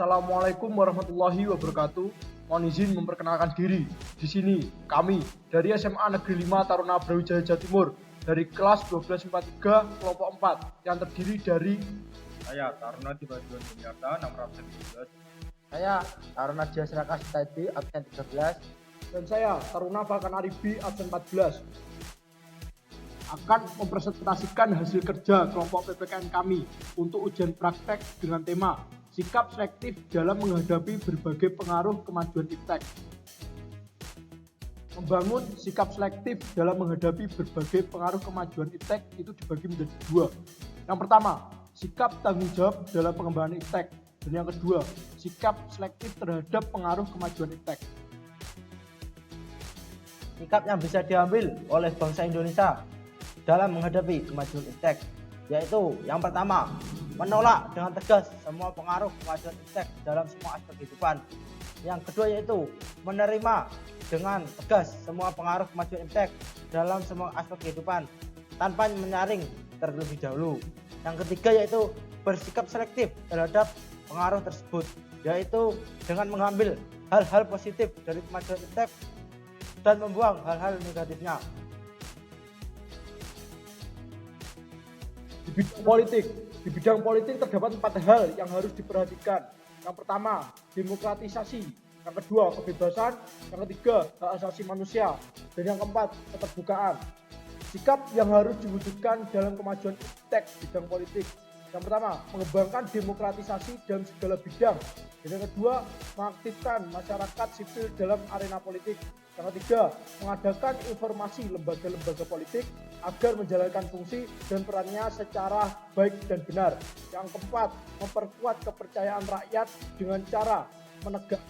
Assalamualaikum warahmatullahi wabarakatuh. Mohon izin memperkenalkan diri. Di sini kami dari SMA Negeri 5 Taruna Brawijaya Jawa Timur dari kelas 1243 kelompok 4 yang terdiri dari Saya Taruna Dibajuan Juniarta nomor absen 13. Saya Taruna Jasraka Sitaidi absen 13. dan saya Taruna Falkan Aribi absen 14 akan mempresentasikan hasil kerja kelompok PPKN kami untuk ujian praktek dengan tema sikap selektif dalam menghadapi berbagai pengaruh kemajuan iptek. Membangun sikap selektif dalam menghadapi berbagai pengaruh kemajuan iptek itu dibagi menjadi dua. Yang pertama, sikap tanggung jawab dalam pengembangan iptek, dan yang kedua, sikap selektif terhadap pengaruh kemajuan iptek. Sikap yang bisa diambil oleh bangsa Indonesia dalam menghadapi kemajuan iptek yaitu yang pertama, menolak dengan tegas semua pengaruh kemajuan iptek dalam semua aspek kehidupan. Yang kedua yaitu menerima dengan tegas semua pengaruh kemajuan iptek dalam semua aspek kehidupan tanpa menyaring terlebih dahulu. Yang ketiga yaitu bersikap selektif terhadap pengaruh tersebut, yaitu dengan mengambil hal-hal positif dari kemajuan iptek dan membuang hal-hal negatifnya. Di bidang politik terdapat 4 hal yang harus diperhatikan. Yang pertama, demokratisasi. Yang kedua, kebebasan. Yang ketiga, hak asasi manusia. Dan yang keempat, keterbukaan. Sikap yang harus diwujudkan dalam kemajuan iptek bidang politik. Yang pertama, mengembangkan demokratisasi dalam segala bidang. Dan yang kedua, mengaktifkan masyarakat sipil dalam arena politik. Yang ketiga, mengadakan informasi lembaga-lembaga politik agar menjalankan fungsi dan perannya secara baik dan benar. Yang keempat, memperkuat kepercayaan rakyat dengan cara menegakkan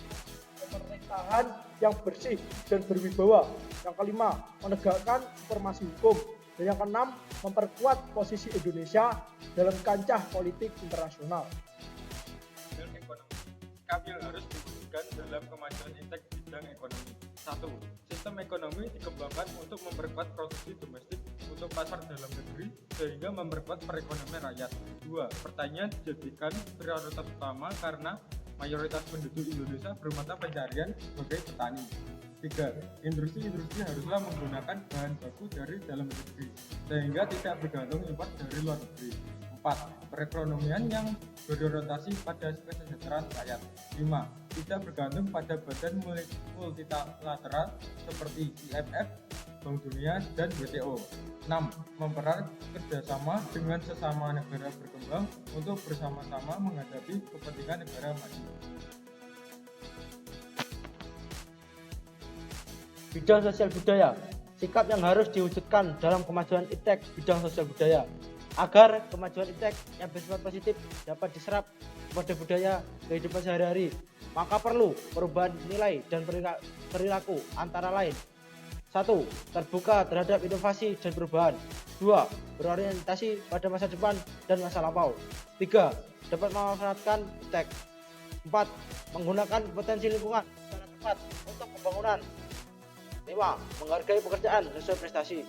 pemerintahan yang bersih dan berwibawa. Yang kelima, menegakkan supremasi hukum. Dan yang keenam, memperkuat posisi Indonesia dalam kancah politik internasional. Dan ekonomi. Sikap yang harus diwujudkan dalam kemajuan iptek bidang ekonomi. 1. Sistem ekonomi dikembangkan untuk memperkuat produksi domestik untuk pasar dalam negeri sehingga memperkuat perekonomian rakyat. 2. Pertanian dijadikan prioritas utama karena mayoritas penduduk Indonesia bermata pencarian sebagai petani. 3. Industri haruslah menggunakan bahan baku dari dalam negeri sehingga tidak bergantung impor dari luar negeri. 4. Perekonomian yang berorientasi pada kesejahteraan rakyat. 5. Tidak bergantung pada badan multilateral seperti IMF, Bank Dunia, dan WTO. 6. Mempererat kerjasama dengan sesama negara berkembang untuk bersama-sama menghadapi kepentingan negara maju. Bidang sosial budaya. Sikap yang harus diwujudkan dalam kemajuan iptek bidang sosial budaya agar kemajuan iptek yang bersifat positif dapat diserap kepada budaya kehidupan sehari-hari, maka perlu perubahan nilai dan perilaku antara lain. 1. Terbuka terhadap inovasi dan perubahan. 2. Berorientasi pada masa depan dan masa lampau. 3. Dapat memanfaatkan iptek. 4. Menggunakan potensi lingkungan secara tepat untuk pembangunan. 5. Menghargai pekerjaan sesuai prestasi.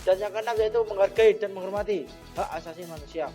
Dan yang keenam yaitu menghargai dan menghormati hak asasi manusia.